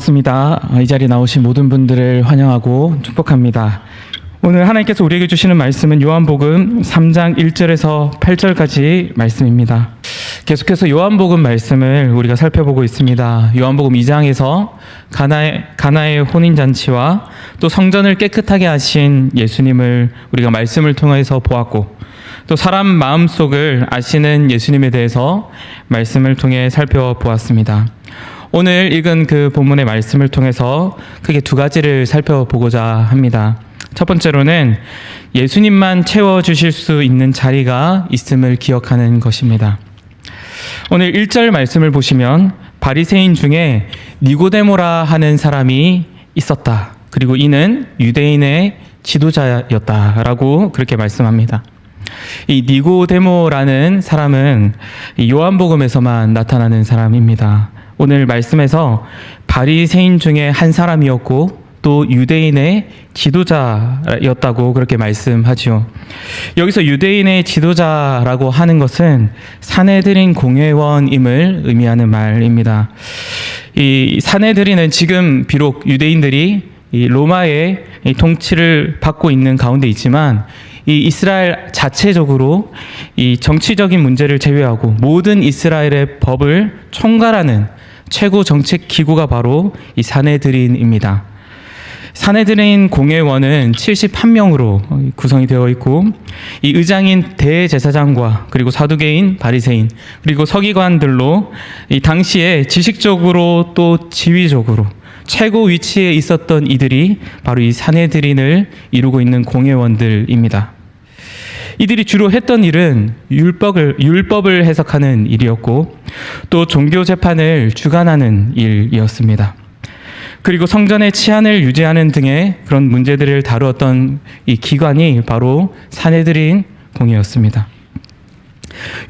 반갑습니다. 이 자리에 나오신 모든 분들을 환영하고 축복합니다. 오늘 하나님께서 우리에게 주시는 말씀은 요한복음 3장 1절에서 8절까지 말씀입니다. 계속해서 요한복음 말씀을 우리가 살펴보고 있습니다. 요한복음 2장에서 가나의 혼인잔치와 또 성전을 깨끗하게 하신 예수님을 우리가 말씀을 통해서 보았고, 또 사람 마음속을 아시는 예수님에 대해서 말씀을 통해 살펴보았습니다. 오늘 읽은 그 본문의 말씀을 통해서 크게 두 가지를 살펴보고자 합니다. 첫 번째로는 예수님만 채워주실 수 있는 자리가 있음을 기억하는 것입니다. 오늘 1절 말씀을 보시면 바리새인 중에 니고데모라 하는 사람이 있었다. 그리고 이는 유대인의 지도자였다라고 그렇게 말씀합니다. 이 니고데모라는 사람은 요한복음에서만 나타나는 사람입니다. 오늘 말씀에서 바리새인 중에 한 사람이었고 또 유대인의 지도자였다고 그렇게 말씀하지요. 여기서 유대인의 지도자라고 하는 것은 사내들인 공회원임을 의미하는 말입니다. 이 사내들인은 지금 비록 유대인들이 이 로마의 통치를 받고 있는 가운데 있지만 이 이스라엘 자체적으로 이 정치적인 문제를 제외하고 모든 이스라엘의 법을 총괄하는 최고 정책 기구가 바로 이 사내들인입니다. 사내들인 공회원은 71명으로 구성이 되어 있고, 이 의장인 대제사장과 그리고 사두개인 바리새인 그리고 서기관들로 이 당시에 지식적으로 또 지위적으로 최고 위치에 있었던 이들이 바로 이 사내들인을 이루고 있는 공회원들입니다. 이들이 주로 했던 일은 율법을 해석하는 일이었고 또 종교 재판을 주관하는 일이었습니다. 그리고 성전의 치안을 유지하는 등의 그런 문제들을 다루었던 이 기관이 바로 사내들인 공회였습니다.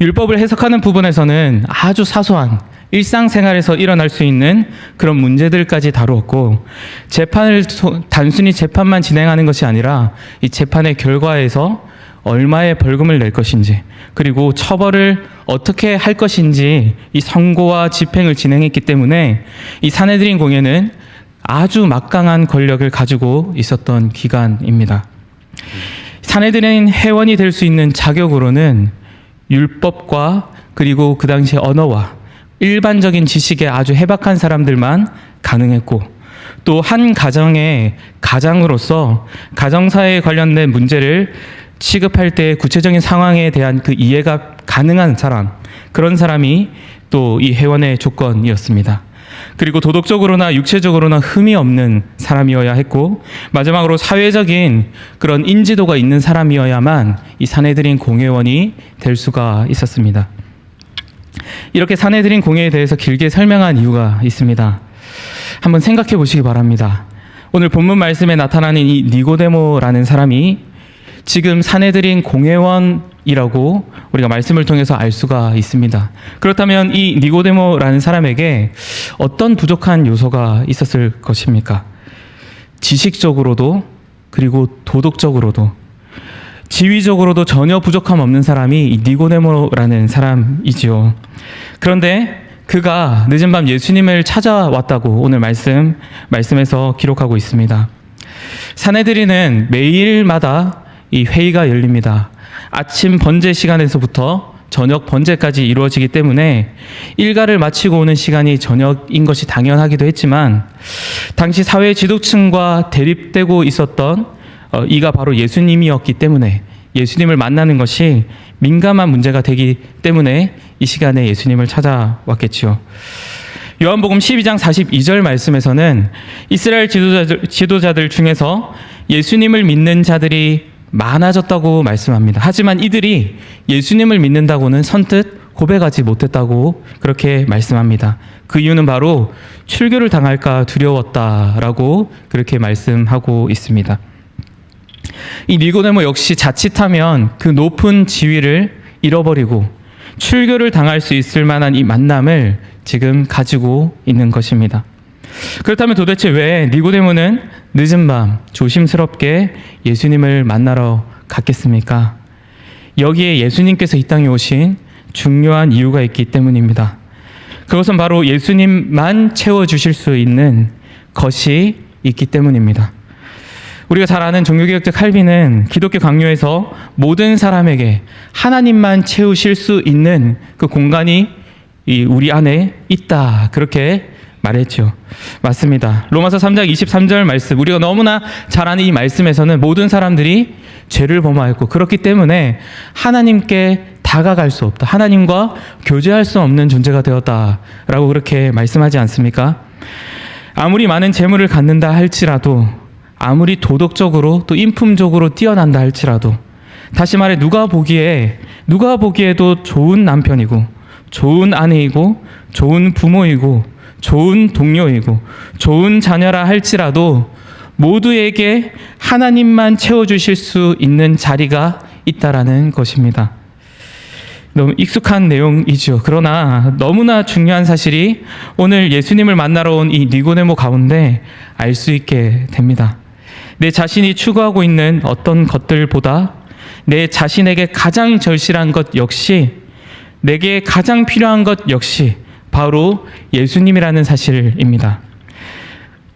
율법을 해석하는 부분에서는 아주 사소한 일상생활에서 일어날 수 있는 그런 문제들까지 다루었고, 재판을 단순히 재판만 진행하는 것이 아니라 이 재판의 결과에서 얼마의 벌금을 낼 것인지 그리고 처벌을 어떻게 할 것인지 이 선고와 집행을 진행했기 때문에 이 사내들인 공회는 아주 막강한 권력을 가지고 있었던 기관입니다. 사내들인 회원이 될 수 있는 자격으로는 율법과 그리고 그 당시 언어와 일반적인 지식에 아주 해박한 사람들만 가능했고, 또 한 가정의 가장으로서 가정사에 관련된 문제를 취급할 때 구체적인 상황에 대한 그 이해가 가능한 사람, 그런 사람이 또 이 회원의 조건이었습니다. 그리고 도덕적으로나 육체적으로나 흠이 없는 사람이어야 했고, 마지막으로 사회적인 그런 인지도가 있는 사람이어야만 이 사내들인 공회원이 될 수가 있었습니다. 이렇게 사내들인 공회에 대해서 길게 설명한 이유가 있습니다. 한번 생각해 보시기 바랍니다. 오늘 본문 말씀에 나타나는 이 니고데모라는 사람이 지금 사내들인 공회원이라고 우리가 말씀을 통해서 알 수가 있습니다. 그렇다면 이 니고데모라는 사람에게 어떤 부족한 요소가 있었을 것입니까? 지식적으로도 그리고 도덕적으로도 지위적으로도 전혀 부족함 없는 사람이 이 니고데모라는 사람이지요. 그런데 그가 늦은 밤 예수님을 찾아왔다고 오늘 말씀에서 기록하고 있습니다. 사내들인은 매일마다 이 회의가 열립니다. 아침 번제 시간에서부터 저녁 번제까지 이루어지기 때문에 일과를 마치고 오는 시간이 저녁인 것이 당연하기도 했지만, 당시 사회 지도층과 대립되고 있었던 이가 바로 예수님이었기 때문에 예수님을 만나는 것이 민감한 문제가 되기 때문에 이 시간에 예수님을 찾아왔겠지요. 요한복음 12장 42절 말씀에서는 이스라엘 지도자들 중에서 예수님을 믿는 자들이 많아졌다고 말씀합니다. 하지만 이들이 예수님을 믿는다고는 선뜻 고백하지 못했다고 그렇게 말씀합니다. 그 이유는 바로 출교를 당할까 두려웠다라고 그렇게 말씀하고 있습니다. 이 니고데모 역시 자칫하면 그 높은 지위를 잃어버리고 출교를 당할 수 있을 만한 이 만남을 지금 가지고 있는 것입니다. 그렇다면 도대체 왜 니고데모는 늦은 밤 조심스럽게 예수님을 만나러 갔겠습니까? 여기에 예수님께서 이 땅에 오신 중요한 이유가 있기 때문입니다. 그것은 바로 예수님만 채워주실 수 있는 것이 있기 때문입니다. 우리가 잘 아는 종교개혁자 칼빈은 기독교 강요에서 모든 사람에게 하나님만 채우실 수 있는 그 공간이 우리 안에 있다, 그렇게 말했죠. 맞습니다. 로마서 3장 23절 말씀, 우리가 너무나 잘 아는 이 말씀에서는 모든 사람들이 죄를 범하였고 그렇기 때문에 하나님께 다가갈 수 없다, 하나님과 교제할 수 없는 존재가 되었다라고 그렇게 말씀하지 않습니까? 아무리 많은 재물을 갖는다 할지라도, 아무리 도덕적으로 또 인품적으로 뛰어난다 할지라도, 다시 말해 누가 보기에도 좋은 남편이고 좋은 아내이고 좋은 부모이고 좋은 동료이고 좋은 자녀라 할지라도 모두에게 하나님만 채워주실 수 있는 자리가 있다라는 것입니다. 너무 익숙한 내용이죠. 그러나 너무나 중요한 사실이 오늘 예수님을 만나러 온 이 니고데모 가운데 알 수 있게 됩니다. 내 자신이 추구하고 있는 어떤 것들보다 내 자신에게 가장 절실한 것 역시, 내게 가장 필요한 것 역시 바로 예수님이라는 사실입니다.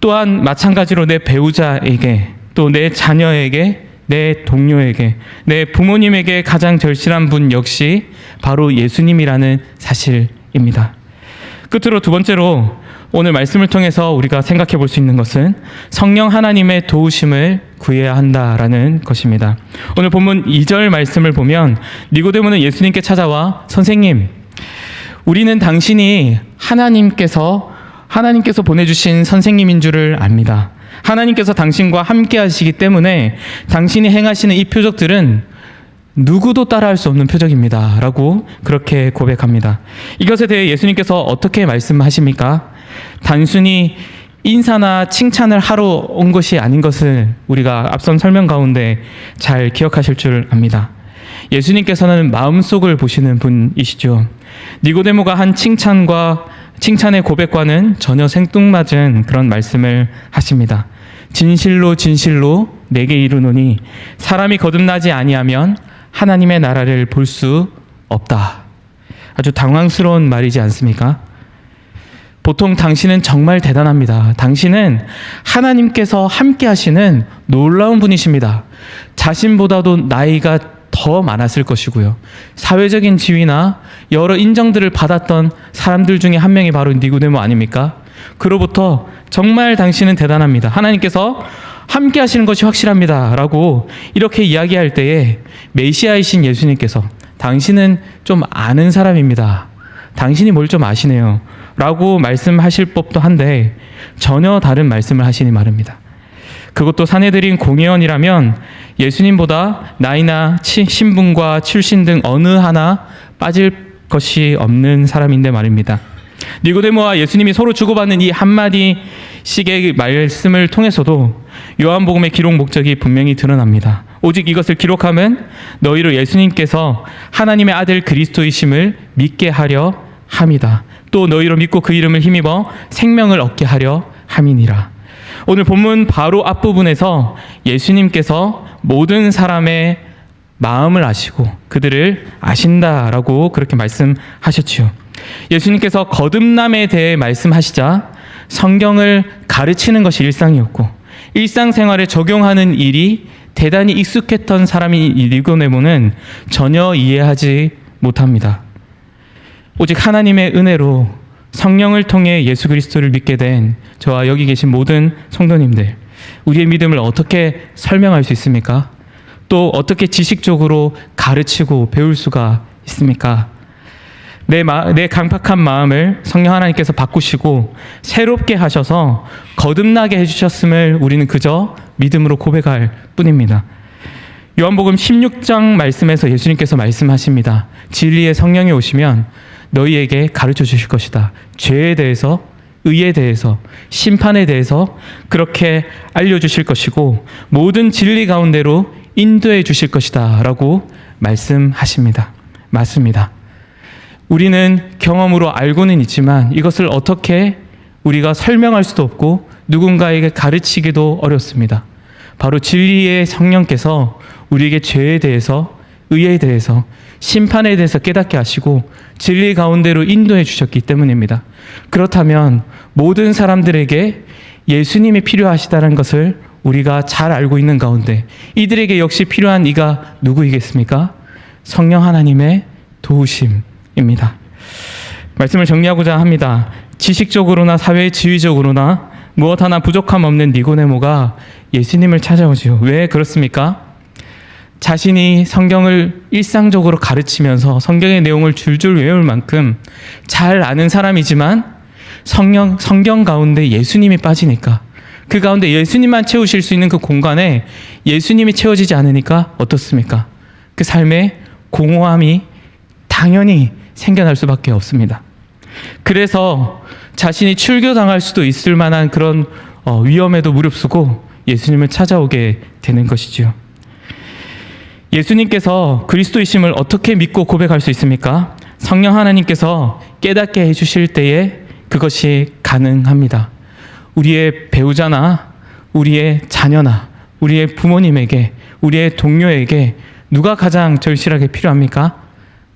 또한 마찬가지로 내 배우자에게, 또 내 자녀에게, 내 동료에게, 내 부모님에게 가장 절실한 분 역시 바로 예수님이라는 사실입니다. 끝으로 두 번째로 오늘 말씀을 통해서 우리가 생각해 볼 수 있는 것은 성령 하나님의 도우심을 구해야 한다라는 것입니다. 오늘 본문 2절 말씀을 보면 니고데모는 예수님께 찾아와, 선생님, 우리는 당신이 하나님께서 보내주신 선생님인 줄을 압니다. 하나님께서 당신과 함께 하시기 때문에 당신이 행하시는 이 표적들은 누구도 따라할 수 없는 표적입니다 라고 그렇게 고백합니다. 이것에 대해 예수님께서 어떻게 말씀하십니까? 단순히 인사나 칭찬을 하러 온 것이 아닌 것을 우리가 앞선 설명 가운데 잘 기억하실 줄 압니다. 예수님께서는 마음속을 보시는 분이시죠. 니고데모가 한 칭찬의 고백과는 전혀 생뚱맞은 그런 말씀을 하십니다. 진실로 진실로 내게 이르노니 사람이 거듭나지 아니하면 하나님의 나라를 볼 수 없다. 아주 당황스러운 말이지 않습니까? 보통 당신은 정말 대단합니다. 당신은 하나님께서 함께 하시는 놀라운 분이십니다. 자신보다도 나이가 더 많았을 것이고요. 사회적인 지위나 여러 인정들을 받았던 사람들 중에 한 명이 바로 니고데모 아닙니까? 그로부터 정말 당신은 대단합니다. 하나님께서 함께 하시는 것이 확실합니다 라고 이렇게 이야기할 때에 메시아이신 예수님께서 당신은 좀 아는 사람입니다, 당신이 뭘 좀 아시네요 라고 말씀하실 법도 한데 전혀 다른 말씀을 하시니 말입니다. 그것도 사내들인 공회원이라면 예수님보다 나이나 신분과 출신 등 어느 하나 빠질 것이 없는 사람인데 말입니다. 니고데모와 예수님이 서로 주고받는 이 한마디씩의 말씀을 통해서도 요한복음의 기록 목적이 분명히 드러납니다. 오직 이것을 기록함은 너희로 예수님께서 하나님의 아들 그리스도이심을 믿게 하려 함이다. 또 너희로 믿고 그 이름을 힘입어 생명을 얻게 하려 함이니라. 오늘 본문 바로 앞부분에서 예수님께서 모든 사람의 마음을 아시고 그들을 아신다라고 그렇게 말씀하셨지요. 예수님께서 거듭남에 대해 말씀하시자 성경을 가르치는 것이 일상이었고 일상생활에 적용하는 일이 대단히 익숙했던 사람인 니고데모는 전혀 이해하지 못합니다. 오직 하나님의 은혜로 성령을 통해 예수 그리스도를 믿게 된 저와 여기 계신 모든 성도님들, 우리의 믿음을 어떻게 설명할 수 있습니까? 또 어떻게 지식적으로 가르치고 배울 수가 있습니까? 내 강팍한 마음을 성령 하나님께서 바꾸시고 새롭게 하셔서 거듭나게 해주셨음을 우리는 그저 믿음으로 고백할 뿐입니다. 요한복음 16장 말씀에서 예수님께서 말씀하십니다. 진리의 성령이 오시면 너희에게 가르쳐 주실 것이다. 죄에 대해서, 의에 대해서, 심판에 대해서 그렇게 알려주실 것이고 모든 진리 가운데로 인도해 주실 것이다 라고 말씀하십니다. 맞습니다. 우리는 경험으로 알고는 있지만 이것을 어떻게 우리가 설명할 수도 없고 누군가에게 가르치기도 어렵습니다. 바로 진리의 성령께서 우리에게 죄에 대해서, 의에 대해서, 심판에 대해서 깨닫게 하시고 진리 가운데로 인도해 주셨기 때문입니다. 그렇다면 모든 사람들에게 예수님이 필요하시다는 것을 우리가 잘 알고 있는 가운데 이들에게 역시 필요한 이가 누구이겠습니까? 성령 하나님의 도우심입니다. 말씀을 정리하고자 합니다. 지식적으로나 사회 지위적으로나 무엇 하나 부족함 없는 니고데모가 예수님을 찾아오지요. 왜 그렇습니까? 자신이 성경을 일상적으로 가르치면서 성경의 내용을 줄줄 외울 만큼 잘 아는 사람이지만 성경 가운데 예수님이 빠지니까, 그 가운데 예수님만 채우실 수 있는 그 공간에 예수님이 채워지지 않으니까 어떻습니까? 그 삶에 공허함이 당연히 생겨날 수밖에 없습니다. 그래서 자신이 출교당할 수도 있을 만한 그런 위험에도 무릅쓰고 예수님을 찾아오게 되는 것이죠. 예수님께서 그리스도이심을 어떻게 믿고 고백할 수 있습니까? 성령 하나님께서 깨닫게 해주실 때에 그것이 가능합니다. 우리의 배우자나 우리의 자녀나 우리의 부모님에게, 우리의 동료에게 누가 가장 절실하게 필요합니까?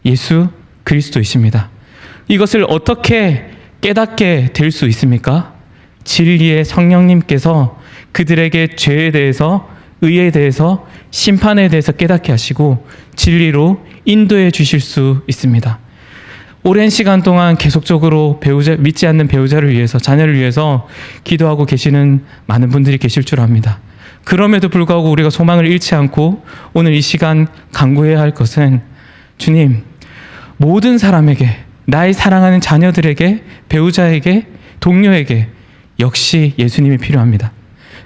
예수 그리스도이십니다. 이것을 어떻게 깨닫게 될 수 있습니까? 진리의 성령님께서 그들에게 죄에 대해서, 의에 대해서, 심판에 대해서 깨닫게 하시고 진리로 인도해 주실 수 있습니다. 오랜 시간 동안 계속적으로 믿지 않는 배우자를 위해서, 자녀를 위해서 기도하고 계시는 많은 분들이 계실 줄 압니다. 그럼에도 불구하고 우리가 소망을 잃지 않고 오늘 이 시간 간구해야 할 것은, 주님, 모든 사람에게, 나의 사랑하는 자녀들에게, 배우자에게, 동료에게 역시 예수님이 필요합니다.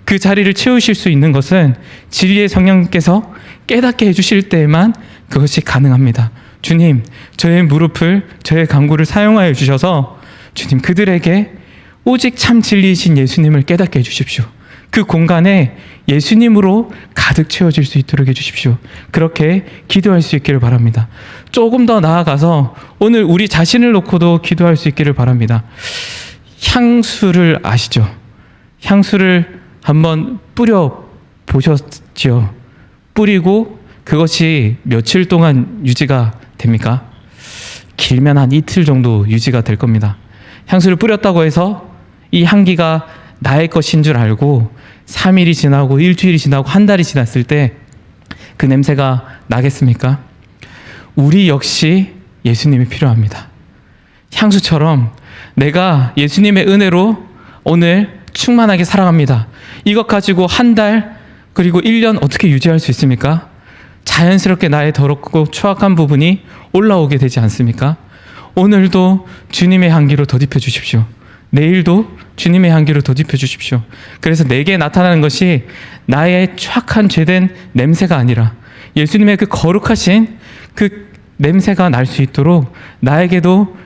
그 자리를 채우실 수 있는 것은 진리의 성령께서 깨닫게 해주실 때에만 그것이 가능합니다. 주님, 저의 무릎을, 저의 간구를 사용하여 주셔서 주님, 그들에게 오직 참 진리이신 예수님을 깨닫게 해주십시오. 그 공간에 예수님으로 가득 채워질 수 있도록 해주십시오. 그렇게 기도할 수 있기를 바랍니다. 조금 더 나아가서 오늘 우리 자신을 놓고도 기도할 수 있기를 바랍니다. 향수를 아시죠? 향수를 한번 뿌려 보셨죠? 뿌리고 그것이 며칠 동안 유지가 됩니까? 길면 한 이틀 정도 유지가 될 겁니다. 향수를 뿌렸다고 해서 이 향기가 나의 것인 줄 알고 3일이 지나고 일주일이 지나고 한 달이 지났을 때 그 냄새가 나겠습니까? 우리 역시 예수님이 필요합니다. 향수처럼 내가 예수님의 은혜로 오늘 충만하게 살아갑니다. 이것 가지고 한 달 그리고 1년 어떻게 유지할 수 있습니까? 자연스럽게 나의 더럽고 추악한 부분이 올라오게 되지 않습니까? 오늘도 주님의 향기로 덧입혀 주십시오. 내일도 주님의 향기로 덧입혀 주십시오. 그래서 내게 나타나는 것이 나의 추악한 죄된 냄새가 아니라 예수님의 그 거룩하신 그 냄새가 날 수 있도록 나에게도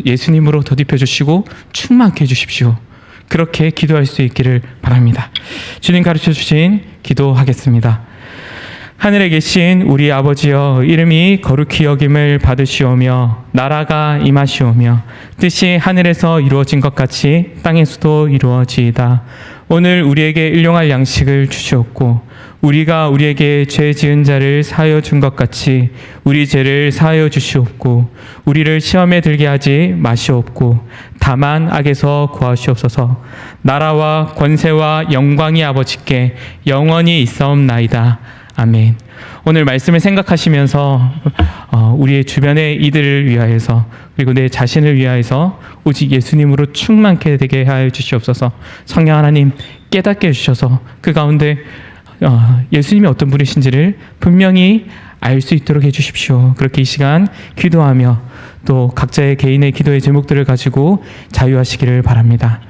예수님으로 덧입혀 주시고 충만케 해주십시오. 그렇게 기도할 수 있기를 바랍니다. 주님 가르쳐 주신 기도하겠습니다. 하늘에 계신 우리 아버지여, 이름이 거룩히 여김을 받으시오며 나라가 임하시오며 뜻이 하늘에서 이루어진 것 같이 땅에서도 이루어지이다. 오늘 우리에게 일용할 양식을 주시옵고 우리가 우리에게 죄 지은 자를 사하여 준 것 같이 우리 죄를 사하여 주시옵고 우리를 시험에 들게 하지 마시옵고 다만 악에서 구하시옵소서. 나라와 권세와 영광이 아버지께 영원히 있사옵나이다. 아멘. 오늘 말씀을 생각하시면서 우리의 주변의 이들을 위하여서 그리고 내 자신을 위하여서 오직 예수님으로 충만케 되게 하여 주시옵소서. 성령 하나님 깨닫게 해주셔서 그 가운데 예수님이 어떤 분이신지를 분명히 알 수 있도록 해주십시오. 그렇게 이 시간 기도하며 또 각자의 개인의 기도의 제목들을 가지고 자유하시기를 바랍니다.